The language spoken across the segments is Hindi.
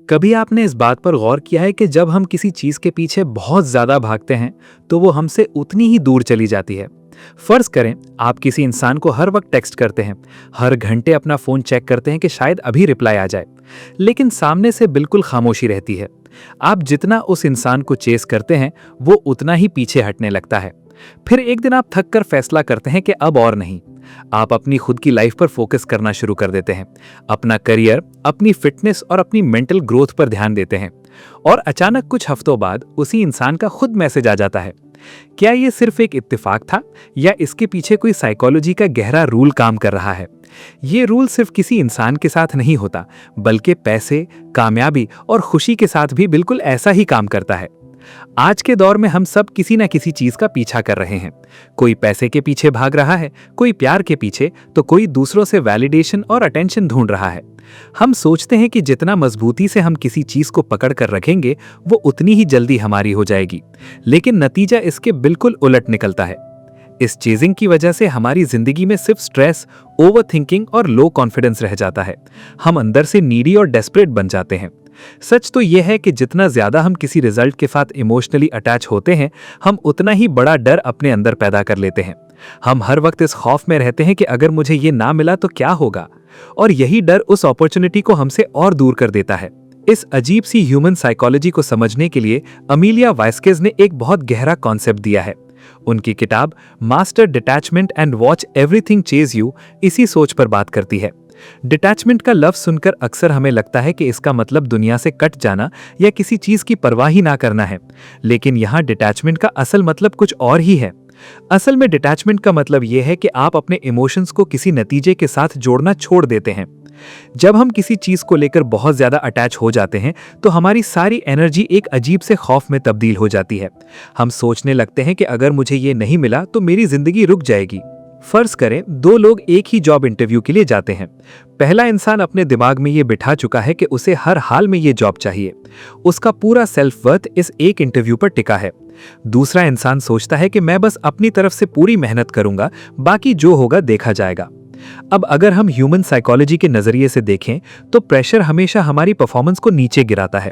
कभी आपने इस बात पर गौर किया है कि जब हम किसी चीज के पीछे बहुत ज्यादा भागते हैं तो वो हमसे उतनी ही दूर चली जाती है। फर्ज करें आप किसी इंसान को हर वक्त टेक्स्ट करते हैं, हर घंटे अपना फोन चेक करते हैं कि शायद अभी रिप्लाई आ जाए, लेकिन सामने से बिल्कुल खामोशी रहती है। आप जितना उस इंसान को चेस करते हैं वो उतना ही पीछे हटने लगता है। फिर एक दिन आप थक कर फैसला करते हैं कि अब और नहीं। आप अपनी खुद की लाइफ पर फोकस करना शुरू कर देते हैं, अपना करियर, अपनी फिटनेस और अपनी मेंटल ग्रोथ पर ध्यान देते हैं। और अचानक कुछ हफ्तों बाद उसी इंसान का खुद मैसेज आ जाता है। क्या ये सिर्फ एक इत्तेफाक था या इसके पीछे कोई साइकोलॉजी का गहरा रूल काम कर रहा है? ये रूल सिर्फ किसी इंसान के साथ नहीं होता, बल्कि पैसे, कामयाबी और खुशी के साथ भी बिल्कुल ऐसा ही काम करता है। आज के दौर में हम सब किसी न किसी चीज का पीछा कर रहे हैं। कोई पैसे के पीछे भाग रहा है, कोई प्यार के पीछे, तो कोई दूसरों से वैलिडेशन और अटेंशन ढूंढ रहा है। हम सोचते हैं कि जितना मजबूती से हम किसी चीज को पकड़ कर रखेंगे वो उतनी ही जल्दी हमारी हो जाएगी, लेकिन नतीजा इसके बिल्कुल उलट निकलता है। इस चेजिंग की वजह से हमारी जिंदगी में सिर्फ स्ट्रेस, ओवरथिंकिंग और लो कॉन्फिडेंस रह जाता है। हम अंदर से नीडी और डेस्परेट बन जाते हैं। सच तो यह है कि जितना ज्यादा हम किसी रिजल्ट के साथ इमोशनली अटैच होते हैं, हम उतना ही बड़ा डर अपने अंदर पैदा कर लेते हैं। हम हर वक्त इस खौफ में रहते हैं कि अगर मुझे ये ना मिला तो क्या होगा, और यही डर उस अपॉर्चुनिटी को हमसे और दूर कर देता है। इस अजीब सी ह्यूमन साइकोलॉजी को समझने के लिए अमीलिया वास्केज ने एक बहुत गहरा कॉन्सेप्ट दिया है। उनकी किताब master detachment and watch everything chase you इसी सोच पर बात करती है। डिटैचमेंट का लफ्ज सुनकर अक्सर हमें लगता है कि इसका मतलब दुनिया से कट जाना या किसी चीज की परवाह ही ना करना है, लेकिन यहाँ डिटैचमेंट का असल मतलब कुछ और ही है। असल में डिटैचमेंट का मतलब यह है कि आप अपने इमोशंस को किसी नतीजे के साथ जोड़ना छोड़ देते हैं। जब हम किसी चीज को लेकर बहुत ज्यादा अटैच हो जाते हैं तो हमारी सारी एनर्जी एक अजीब से खौफ में तब्दील हो जाती है। हम सोचने लगते हैं कि अगर मुझे ये नहीं मिला तो मेरी जिंदगी रुक जाएगी। फर्ज करें दो लोग एक ही जॉब इंटरव्यू के लिए जाते हैं। पहला इंसान अपने दिमाग में ये बिठा चुका है कि उसे हर हाल में ये जॉब चाहिए। उसका पूरा सेल्फ वर्थ इस एक इंटरव्यू पर टिका है। दूसरा इंसान सोचता है कि मैं बस अपनी तरफ से पूरी मेहनत करूंगा, बाकी जो होगा देखा जाएगा। अब अगर हम ह्यूमन साइकोलॉजी के नजरिए से देखें तो प्रेशर हमेशा हमारी परफॉर्मेंस को नीचे गिराता है।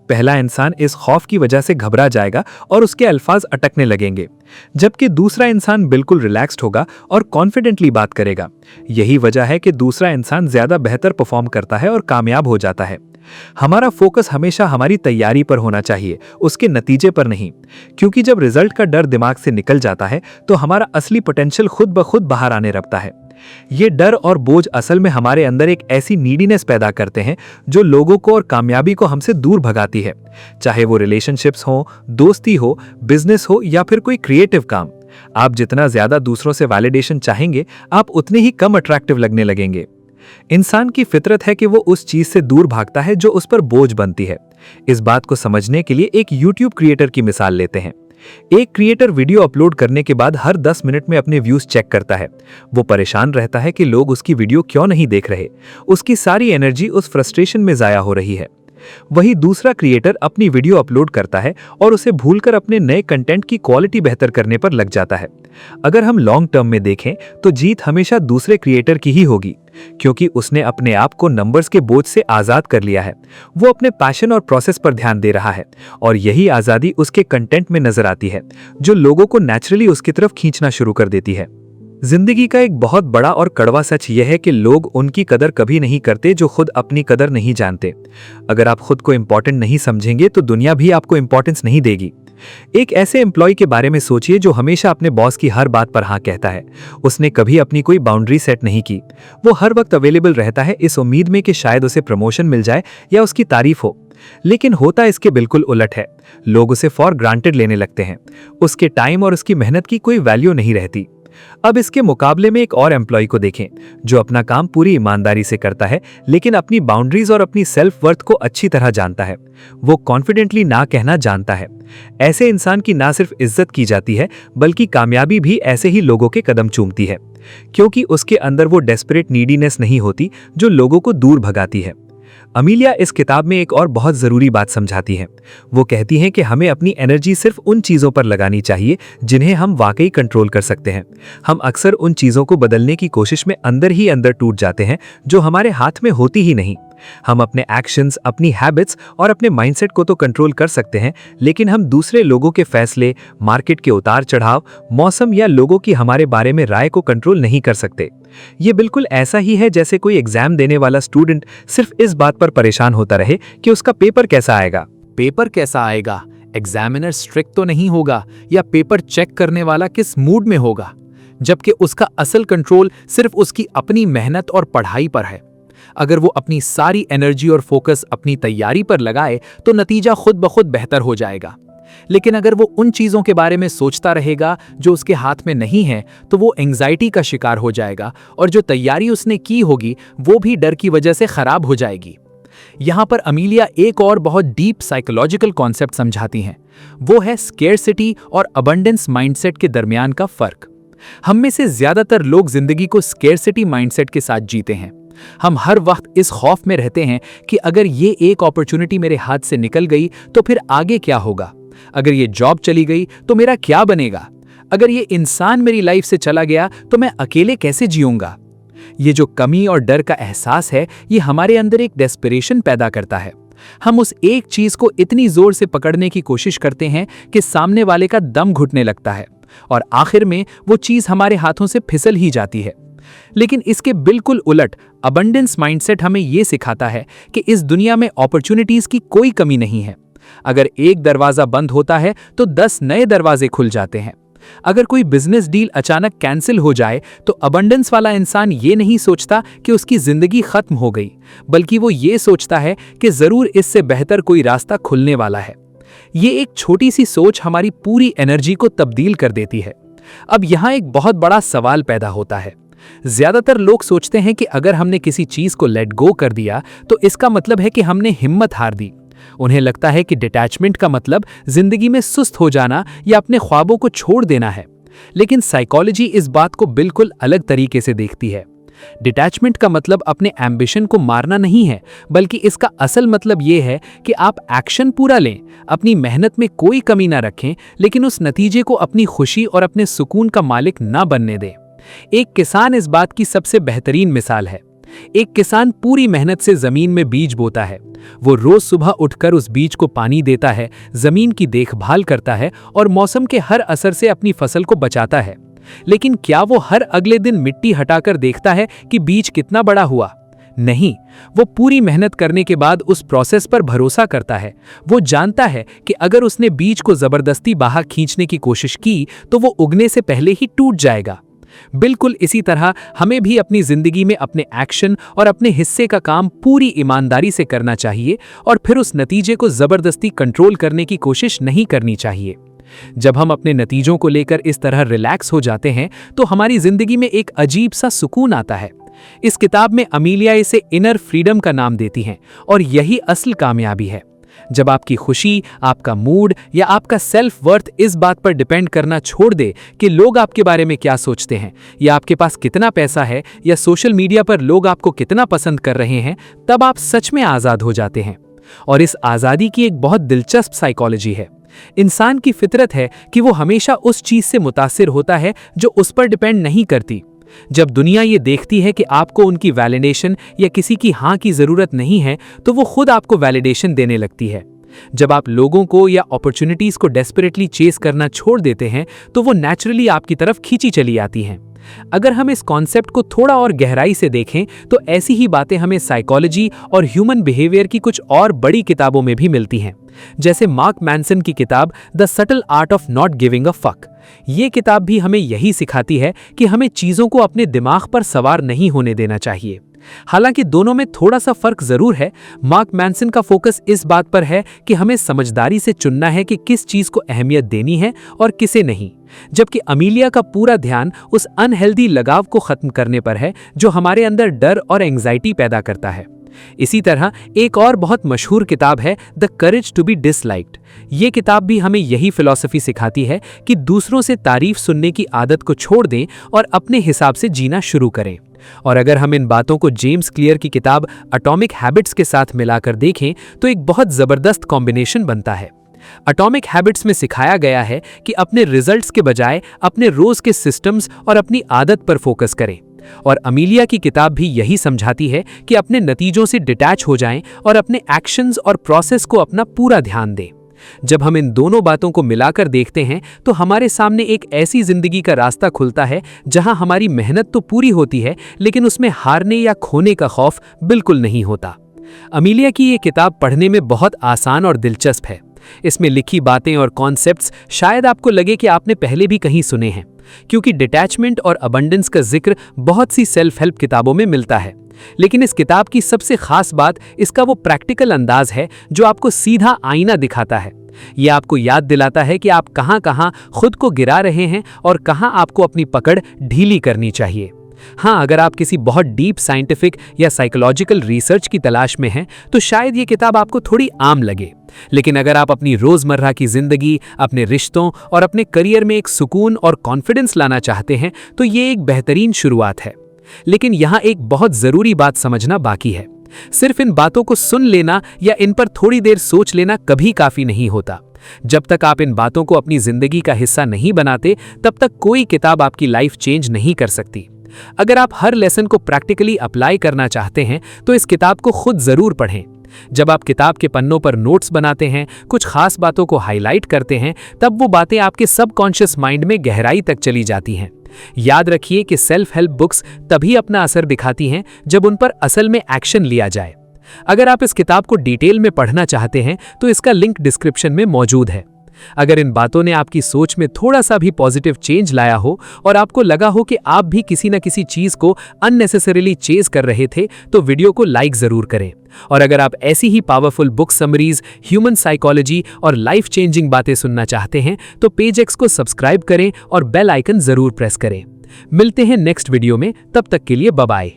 पहला इंसान इस खौफ की वजह से घबरा जाएगा और उसके अल्फाज अटकने लगेंगे, जबकि दूसरा इंसान बिल्कुल रिलैक्स्ड होगा और कॉन्फिडेंटली बात करेगा। यही वजह है कि दूसरा इंसान ज्यादा बेहतर परफॉर्म करता है और कामयाब हो जाता है। हमारा फोकस हमेशा हमारी तैयारी पर होना चाहिए, उसके नतीजे पर नहीं, क्योंकि जब रिजल्ट का डर दिमाग से निकल जाता है तो हमारा असली पोटेंशियल खुद ब खुद बाहर आने लगता है। ये डर और बोझ असल में हमारे अंदर एक ऐसी नीडीनेस पैदा करते हैं जो लोगों को और कामयाबी को हमसे दूर भगाती है, चाहे वो रिलेशनशिप्स हो, दोस्ती हो, बिजनेस हो या फिर कोई क्रिएटिव काम। आप जितना ज्यादा दूसरों से वैलिडेशन चाहेंगे, आप उतने ही कम अट्रैक्टिव लगने लगेंगे। इंसान की फितरत है कि वो उस चीज से दूर भागता है जो उस पर बोझ बनती है। इस बात को समझने के लिए एक यूट्यूब क्रिएटर की मिसाल लेते हैं। एक क्रिएटर वीडियो अपलोड करने के बाद हर 10 मिनट में अपने व्यूज चेक करता है। वो परेशान रहता है कि लोग उसकी वीडियो क्यों नहीं देख रहे। उसकी सारी एनर्जी उस फ्रस्ट्रेशन में जाया हो रही है। वही दूसरा क्रिएटर अपनी वीडियो अपलोड करता है और उसे भूलकर अपने नए कंटेंट की क्वालिटी बेहतर करने पर लग जाता है। अगर हम लॉन्ग टर्म में देखें तो जीत हमेशा दूसरे क्रिएटर की ही होगी, क्योंकि उसने अपने आप को नंबर्स के बोझ से आजाद कर लिया है। वो अपने पैशन और प्रोसेस पर ध्यान दे रहा है, और यही आजादी उसके कंटेंट में नजर आती है, जो लोगों को नेचुरली उसकी तरफ खींचना शुरू कर देती है। जिंदगी का एक बहुत बड़ा और कड़वा सच यह है कि लोग उनकी कदर कभी नहीं करते जो खुद अपनी कदर नहीं जानते। अगर आप खुद को इंपॉर्टेंट नहीं समझेंगे तो दुनिया भी आपको इंपॉर्टेंस नहीं देगी। एक ऐसे एम्प्लॉय के बारे में सोचिए जो हमेशा अपने बॉस की हर बात पर हाँ कहता है। उसने कभी अपनी कोई बाउंड्री सेट नहीं की। वो हर वक्त अवेलेबल रहता है इस उम्मीद में कि शायद उसे प्रमोशन मिल जाए या उसकी तारीफ हो, लेकिन होता इसके बिल्कुल उलट है। लोग उसे फॉर ग्रांटेड लेने लगते हैं। उसके टाइम और उसकी मेहनत की कोई वैल्यू नहीं रहती। अब इसके मुकाबले में एक और एम्प्लॉय को देखें जो अपना काम पूरी ईमानदारी से करता है, लेकिन अपनी बाउंड्रीज और अपनी सेल्फ वर्थ को अच्छी तरह जानता है। वो कॉन्फिडेंटली ना कहना जानता है। ऐसे इंसान की ना सिर्फ इज्जत की जाती है, बल्कि कामयाबी भी ऐसे ही लोगों के कदम चूमती है, क्योंकि उसके अंदर वो डेस्परेट नीडीनेस नहीं होती जो लोगों को दूर भगाती है। अमीलिया इस किताब में एक और बहुत जरूरी बात समझाती हैं। वो कहती हैं कि हमें अपनी एनर्जी सिर्फ उन चीजों पर लगानी चाहिए जिन्हें हम वाकई कंट्रोल कर सकते हैं। हम अक्सर उन चीजों को बदलने की कोशिश में अंदर ही अंदर टूट जाते हैं जो हमारे हाथ में होती ही नहीं। हम अपने एक्शंस, अपनी हैबिट्स और अपने माइंडसेट को तो कंट्रोल कर सकते हैं, लेकिन हम दूसरे लोगों के फैसले, मार्केट के उतार चढ़ाव, मौसम या लोगों की हमारे बारे में राय को कंट्रोल नहीं कर सकते। ये बिल्कुल ऐसा ही है जैसे कोई एग्जाम देने वाला स्टूडेंट सिर्फ इस बात पर परेशान होता रहे कि उसका पेपर कैसा आएगा। पेपर कैसा आएगा, एग्जामिनर स्ट्रिक्ट तो नहीं होगा, या पेपर चेक करने वाला किस मूड में होगा, जबकि उसका असल कंट्रोल सिर्फ उसकी अपनी मेहनत और पढ़ाई पर है। अगर वो अपनी सारी एनर्जी और फोकस अपनी तैयारी पर लगाए तो नतीजा खुद ब खुद बेहतर हो जाएगा। लेकिन अगर वो उन चीज़ों के बारे में सोचता रहेगा जो उसके हाथ में नहीं है, तो वो एंग्जाइटी का शिकार हो जाएगा और जो तैयारी उसने की होगी वो भी डर की वजह से खराब हो जाएगी। यहाँ पर अमीलिया एक और बहुत डीप साइकोलॉजिकल कॉन्सेप्ट समझाती हैं। वो है स्केर्सिटी और अबंडेंस माइंडसेट के दरमियान का फर्क। हम में से ज्यादातर लोग जिंदगी को स्केर्सिटी माइंडसेट के साथ जीते हैं। हम हर वक्त इस खौफ में रहते हैं कि अगर ये एक अपॉर्चुनिटी मेरे हाथ से निकल गई तो फिर आगे क्या होगा, अगर ये जॉब चली गई तो मेरा क्या बनेगा, अगर ये इंसान मेरी लाइफ से चला गया तो मैं अकेले कैसे जीऊंगा। ये जो कमी और डर का एहसास है, ये हमारे अंदर एक डेस्परेशन पैदा करता है। हम उस एक चीज को इतनी जोर से पकड़ने की कोशिश करते हैं कि सामने वाले का दम घुटने लगता है और आखिर में वो चीज हमारे हाथों से फिसल ही जाती है। लेकिन इसके बिल्कुल उलट अबंडेंस माइंडसेट हमें यह सिखाता है कि इस दुनिया में अपॉर्चुनिटीज की कोई कमी नहीं है। अगर एक दरवाजा बंद होता है तो 10 नए दरवाजे खुल जाते हैं। अगर कोई बिजनेस डील अचानक कैंसिल हो जाए तो अबंडेंस वाला इंसान ये नहीं सोचता कि उसकी जिंदगी खत्म हो गई, बल्कि वो ये सोचता है कि जरूर इससे बेहतर कोई रास्ता खुलने वाला है। ये एक छोटी सी सोच हमारी पूरी एनर्जी को तब्दील कर देती है। अब यहाँ एक बहुत बड़ा सवाल पैदा होता है। ज्यादातर लोग सोचते हैं कि अगर हमने किसी चीज को लेट गो कर दिया तो इसका मतलब है कि हमने हिम्मत हार दी। उन्हें लगता है कि डिटैचमेंट का मतलब जिंदगी में सुस्त हो जाना या अपने ख्वाबों को छोड़ देना है। लेकिन साइकोलॉजी इस बात को बिल्कुल अलग तरीके से देखती है। डिटैचमेंट का मतलब अपने एम्बिशन को मारना नहीं है, बल्कि इसका असल मतलब यह है कि आप एक्शन पूरा लें, अपनी मेहनत में कोई कमी ना रखें, लेकिन उस नतीजे को अपनी खुशी और अपने सुकून का मालिक ना बनने दें। एक किसान इस बात की सबसे बेहतरीन मिसाल है। एक किसान पूरी मेहनत से जमीन में बीज बोता है। वो रोज सुबह उठकर उस बीज को पानी देता है, जमीन की देखभाल करता है और मौसम के हर असर से अपनी फसल को बचाता है। लेकिन क्या वो हर अगले दिन मिट्टी हटाकर देखता है कि बीज कितना बड़ा हुआ? नहीं, वो पूरी मेहनत करने के बाद उस प्रोसेस पर भरोसा करता है। वो जानता है कि अगर उसने बीज को जबरदस्ती बाहर खींचने की कोशिश की तो वो उगने से पहले ही टूट जाएगा। बिल्कुल इसी तरह हमें भी अपनी जिंदगी में अपने एक्शन और अपने हिस्से का काम पूरी ईमानदारी से करना चाहिए और फिर उस नतीजे को जबरदस्ती कंट्रोल करने की कोशिश नहीं करनी चाहिए। जब हम अपने नतीजों को लेकर इस तरह रिलैक्स हो जाते हैं तो हमारी जिंदगी में एक अजीब सा सुकून आता है। इस किताब में अमीलिया इसे इनर फ्रीडम का नाम देती हैं और यही असल कामयाबी है। जब आपकी खुशी, आपका मूड या आपका सेल्फ वर्थ इस बात पर डिपेंड करना छोड़ दे कि लोग आपके बारे में क्या सोचते हैं, या आपके पास कितना पैसा है, या सोशल मीडिया पर लोग आपको कितना पसंद कर रहे हैं, तब आप सच में आज़ाद हो जाते हैं। और इस आज़ादी की एक बहुत दिलचस्प साइकोलॉजी है। इंसान की फितरत है कि वो हमेशा उस चीज़ से मुतासिर होता है जो उस पर डिपेंड नहीं करती। जब दुनिया ये देखती है कि आपको उनकी वैलिडेशन या किसी की हाँ की ज़रूरत नहीं है, तो वो खुद आपको वैलिडेशन देने लगती है। जब आप लोगों को या अपॉर्चुनिटीज़ को डेस्परेटली चेस करना छोड़ देते हैं तो वो नेचुरली आपकी तरफ खींची चली आती हैं। अगर हम इस कॉन्सेप्ट को थोड़ा और गहराई से देखें तो ऐसी ही बातें हमें साइकोलॉजी और ह्यूमन बिहेवियर की कुछ और बड़ी किताबों में भी मिलती हैं, जैसे मार्क मैनसन की किताब the subtle art of not giving a fuck. ये किताब भी हमें यही सिखाती है कि हमें चीज़ों को अपने दिमाग पर सवार नहीं होने देना चाहिए। हालांकि दोनों में थोड़ा सा फर्क जरूर है। मार्क मैनसन का फोकस इस बात पर है कि हमें समझदारी से चुनना है कि किस चीज को अहमियत देनी है और किसे नहीं, जबकि अमीलिया का पूरा ध्यान उस अनहेल्दी लगाव को खत्म करने पर है जो हमारे अंदर डर और एंग्जाइटी पैदा करता है। इसी तरह एक और बहुत मशहूर किताब है the courage to be disliked. ये किताब भी हमें यही फिलॉसफी सिखाती है कि दूसरों से तारीफ सुनने की आदत को छोड़ दें और अपने हिसाब से जीना शुरू करें। और अगर हम इन बातों को जेम्स क्लियर की किताब एटॉमिक हैबिट्स के साथ मिलाकर देखें तो एक बहुत जबरदस्त कॉम्बिनेशन बनता है। एटॉमिक हैबिट्स में सिखाया गया है कि अपने रिजल्ट्स के बजाय अपने रोज के सिस्टम्स और अपनी आदत पर फोकस करें। और अमीलिया की किताब भी यही समझाती है कि अपने नतीजों से डिटैच हो जाएं और अपने एक्शंस और प्रोसेस को अपना पूरा ध्यान दें। जब हम इन दोनों बातों को मिलाकर देखते हैं तो हमारे सामने एक ऐसी जिंदगी का रास्ता खुलता है जहां हमारी मेहनत तो पूरी होती है, लेकिन उसमें हारने या खोने का खौफ बिल्कुल नहीं होता। अमीलिया की ये किताब पढ़ने में बहुत आसान और दिलचस्प है। इसमें लिखी बातें और कॉन्सेप्ट्स शायद आपको लगे कि आपने पहले भी कहीं सुने हैं, क्योंकि डिटैचमेंट और अबंडेंस का जिक्र बहुत सी सेल्फ हेल्प किताबों में मिलता है। लेकिन इस किताब की सबसे खास बात इसका वो प्रैक्टिकल अंदाज है जो आपको सीधा आईना दिखाता है। यह आपको याद दिलाता है कि आप कहां खुद को गिरा रहे हैं और कहां आपको अपनी पकड़ ढीली करनी चाहिए। हाँ, अगर आप किसी बहुत डीप साइंटिफिक या साइकोलॉजिकल रिसर्च की तलाश में हैं तो शायद ये किताब आपको थोड़ी आम लगे। लेकिन अगर आप अपनी रोजमर्रा की जिंदगी, अपने रिश्तों और अपने करियर में एक सुकून और कॉन्फिडेंस लाना चाहते हैं तो ये एक बेहतरीन शुरुआत है। लेकिन यहाँ एक बहुत जरूरी बात समझना बाकी है। सिर्फ इन बातों को सुन लेना या इन पर थोड़ी देर सोच लेना कभी काफी नहीं होता। जब तक आप इन बातों को अपनी जिंदगी का हिस्सा नहीं बनाते, तब तक कोई किताब आपकी लाइफ चेंज नहीं कर सकती। अगर आप हर लेसन को प्रैक्टिकली अप्लाई करना चाहते हैं तो इस किताब को खुद जरूर पढ़ें। जब आप किताब के पन्नों पर नोट्स बनाते हैं, कुछ खास बातों को हाईलाइट करते हैं, तब वो बातें आपके सबकॉन्शियस माइंड में गहराई तक चली जाती हैं। याद रखिए कि सेल्फ हेल्प बुक्स तभी अपना असर दिखाती हैं जब उन पर असल में एक्शन लिया जाए। अगर आप इस किताब को डिटेल में पढ़ना चाहते हैं तो इसका लिंक डिस्क्रिप्शन में मौजूद है। अगर इन बातों ने आपकी सोच में थोड़ा सा भी पॉजिटिव चेंज लाया हो और आपको लगा हो कि आप भी किसी न किसी चीज को अननेसेसरीली चेज कर रहे थे, तो वीडियो को लाइक जरूर करें। और अगर आप ऐसी ही powerful book summaries, human psychology और लाइफ चेंजिंग बातें सुनना चाहते हैं तो पेज एक्स को सब्सक्राइब करें और बेल आइकन जरूर प्रेस करें। मिलते हैं नेक्स्ट वीडियो में, तब तक के लिए बाय बाय।